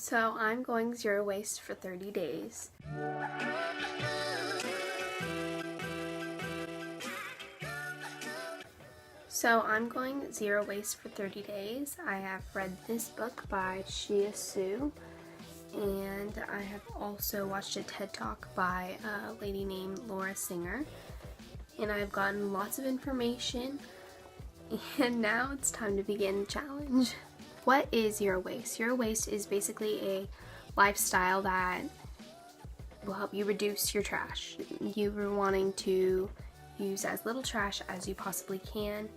So I'm going zero waste for 30 days. So I'm going zero waste for 30 days. I have read this book by Shia Su, and I have also watched a TED Talk by a lady named Laura Singer, and I've gotten lots of information, and now it's time to begin the challenge. What is zero waste? Zero waste is basically a lifestyle that will help you reduce your trash. You are wanting to use as little trash as you possibly can,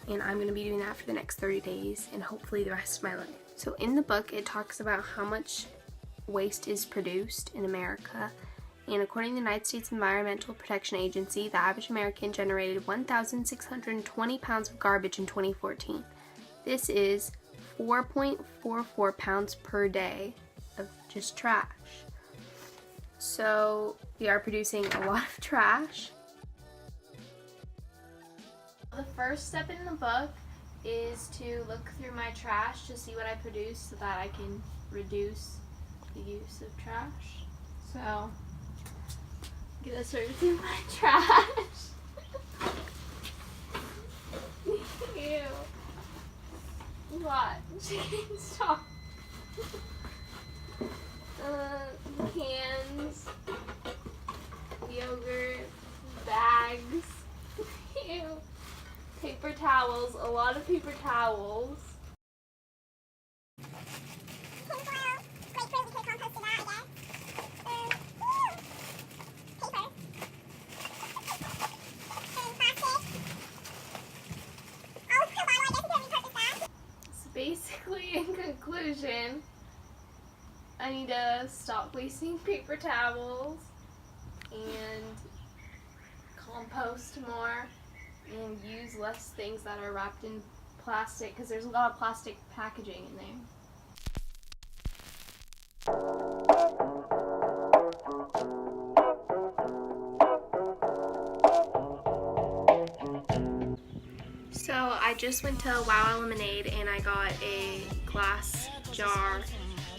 and I'm going to be doing that for the next 30 days and hopefully the rest of my life. So in the book it talks about how much waste is produced in America, and according to the United States Environmental Protection Agency, the average American generated 1,620 pounds of garbage in 2014. This is 4.44 pounds per day of just trash. So we are producing a lot of trash. The first step in the book is to look through my trash to see what I produce so that I can reduce the use of trash. So I'm gonna sort through my trash. Ew. What? Stop. Cans, yogurt, bags, ew. Paper towels, a lot of paper towels. Basically, in conclusion, I need to stop wasting paper towels and compost more and use less things that are wrapped in plastic, because there's a lot of plastic packaging in there. So I just went to Wow Lemonade and I got a glass jar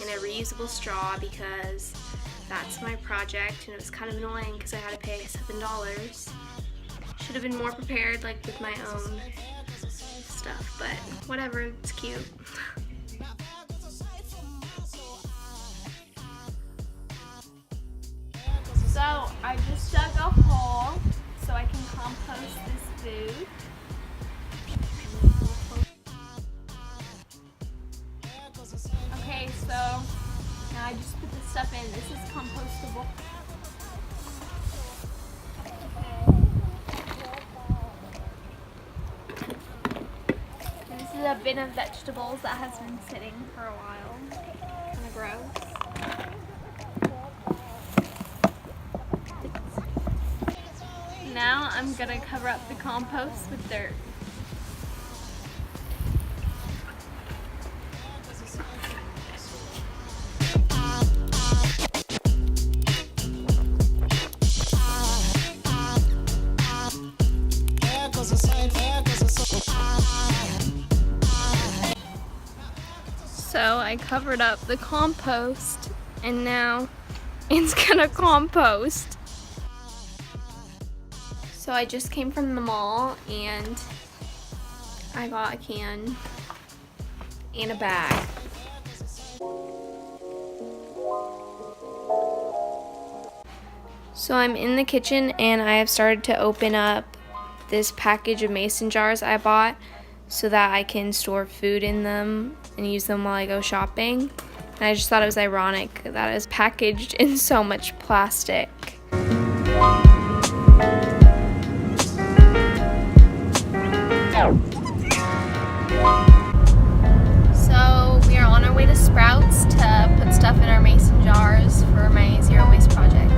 and a reusable straw because that's my project, and it was kind of annoying because I had to pay $7. Should have been more prepared, like with my own stuff, but whatever, it's cute. So I just dug a hole so I can compost this food. Okay, so now I just put this stuff in. This is compostable. And this is a bin of vegetables that has been sitting for a while. Kind of gross. Now I'm gonna cover up the compost with dirt. So I covered up the compost and now it's gonna compost. So I just came from the mall and I got a can and a bag. So I'm in the kitchen and I have started to open up this package of mason jars I bought so that I can store food in them and use them while I go shopping. And I just thought it was ironic that it was packaged in so much plastic. So we are on our way to Sprouts to put stuff in our mason jars for my zero waste project.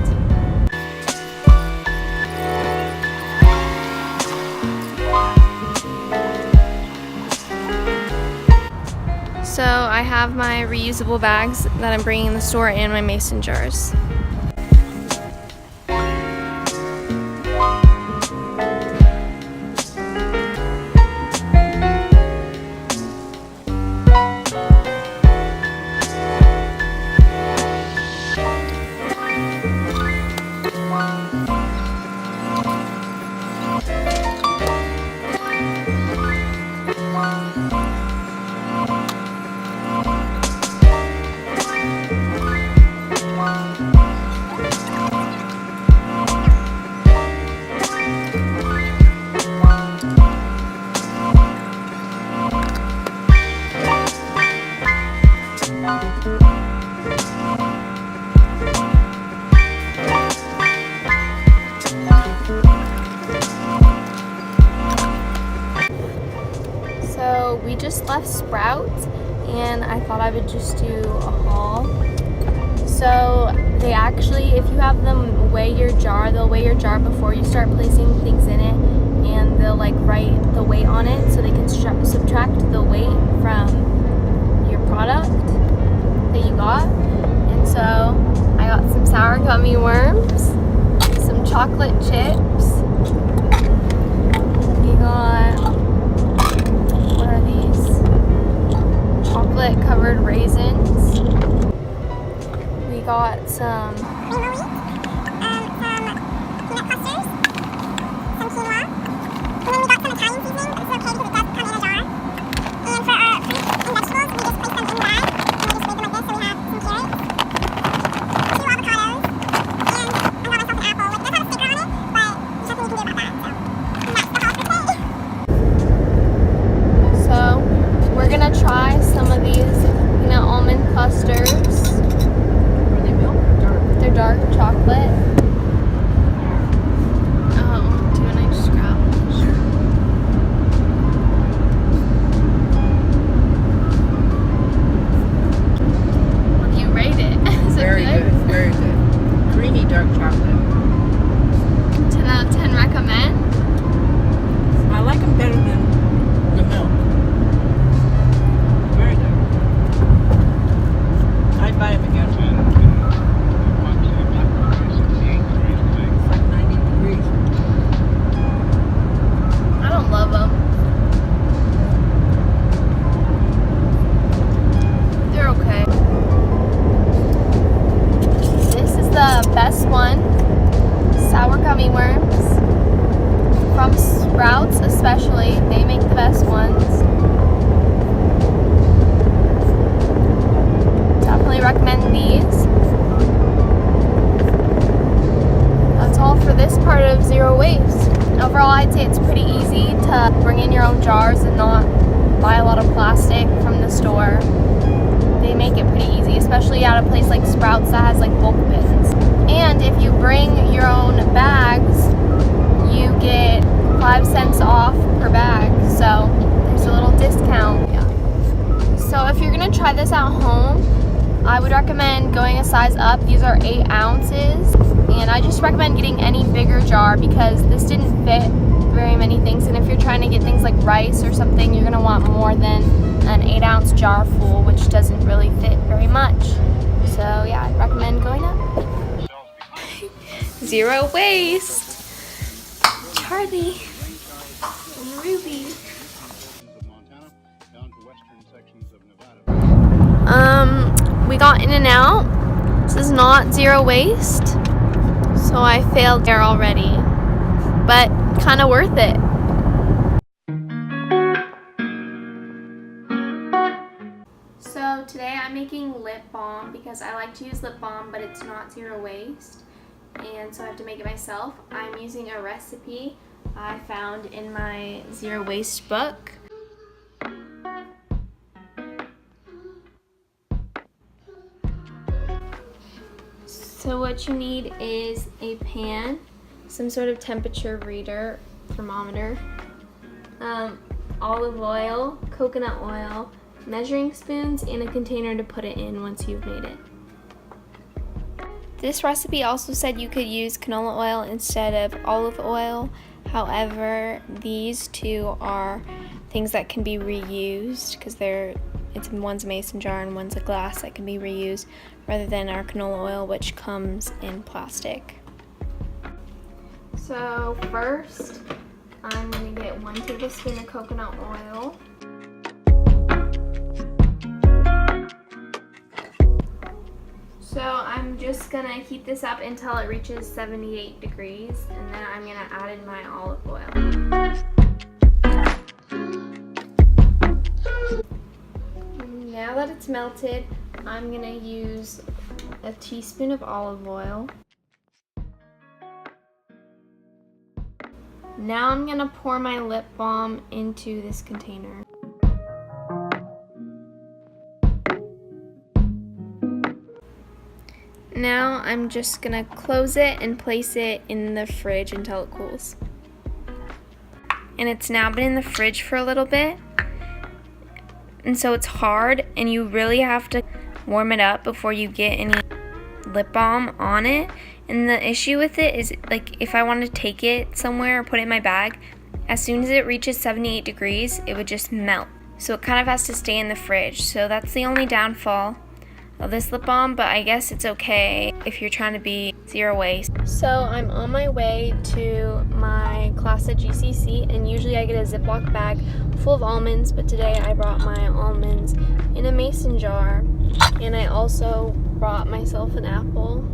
So I have my reusable bags that I'm bringing in the store and my mason jars. So we just left Sprouts and I thought I would just do a haul. So they actually, if you have them weigh your jar, they'll weigh your jar before you start placing things in it, and they'll like write the weight on it so they can subtract the weight from your product that you got. And so I got some sour gummy worms, some chocolate chips, we got, what are these? Chocolate covered raisins. We got some cream of wheat, some peanut clusters, some quinoa, and then we got some Italian seasoning. This is okay because it does come in a jar. And for our fruit and vegetables, we just place them in the bag, and we just leave them like this. So we have some carrots, 2 avocados, and I got myself an apple. Like, it does have a sticker on it, but there's nothing you can do about that. So that's the haul for today. So we're gonna try some of these peanut almond clusters. Are they milk or dark? They're dark chocolate. Oh, do you want to just grab? Sure. What do you rate it? Is Very it good. Very good. Creamy dark chocolate. 10 out of 10 recommend? I like them better than the milk. Very good. I'd buy them again. It's like 90 degrees. I don't love them. They're okay. This is the best one. Sour gummy worms. From Sprouts especially. They make the best ones. Definitely recommend these. That's all for this part of Zero Waste. Overall, I'd say it's pretty easy to bring in your own jars and not buy a lot of plastic from the store. They make it pretty easy, especially at a place like Sprouts that has like bulk bins. And if you bring your own bags, you get 5 cents off per bag. So there's a little discount. Yeah. So if you're gonna try this at home, I would recommend going a size up. These are 8 ounces. And I just recommend getting any bigger jar because this didn't fit very many things. And if you're trying to get things like rice or something, you're gonna want more than an 8-ounce jar full, which doesn't really fit very much. So yeah, I'd recommend going up. Zero waste. Charlie and Ruby. We got In-N-Out. This is not zero waste, so I failed there already, but kind of worth it. So today I'm making lip balm because I like to use lip balm, but it's not zero waste, and so I have to make it myself. I'm using a recipe I found in my zero waste book. So what you need is a pan, some sort of temperature reader, thermometer, olive oil, coconut oil, measuring spoons, and a container to put it in once you've made it. This recipe also said you could use canola oil instead of olive oil. However, these two are things that can be reused because one's a mason jar and one's a glass that can be reused rather than our canola oil, which comes in plastic. So first, I'm going to get 1 tablespoon of coconut oil. So I'm just going to heat this up until it reaches 78 degrees, and then I'm going to add in my olive oil. Now that it's melted, I'm going to use a teaspoon of olive oil. Now I'm going to pour my lip balm into this container. Now I'm just gonna close it and place it in the fridge until it cools. And it's now been in the fridge for a little bit. And so it's hard and you really have to warm it up before you get any lip balm on it. And the issue with it is, like, if I want to take it somewhere or put it in my bag, as soon as it reaches 78 degrees, it would just melt. So it kind of has to stay in the fridge. So that's the only downfall of this lip balm, but I guess it's okay if you're trying to be zero waste. So I'm on my way to my class at GCC, and usually I get a Ziploc bag full of almonds, but today I brought my almonds in a mason jar, and I also brought myself an apple.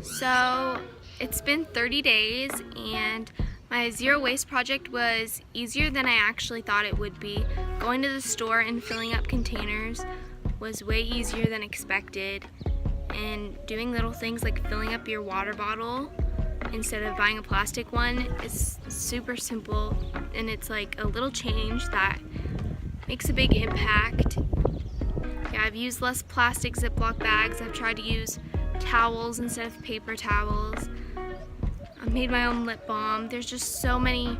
So it's been 30 days and my zero waste project was easier than I actually thought it would be. Going to the store and filling up containers was way easier than expected, and doing little things like filling up your water bottle instead of buying a plastic one is super simple, and it's like a little change that makes a big impact. Yeah, I've used less plastic Ziploc bags. I've tried to use towels instead of paper towels. I made my own lip balm. There's just so many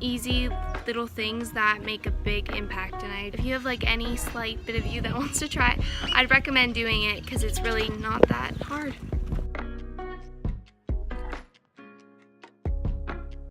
easy little things that make a big impact, and if you have like any slight bit of you that wants to try it, I'd recommend doing it because it's really not that hard.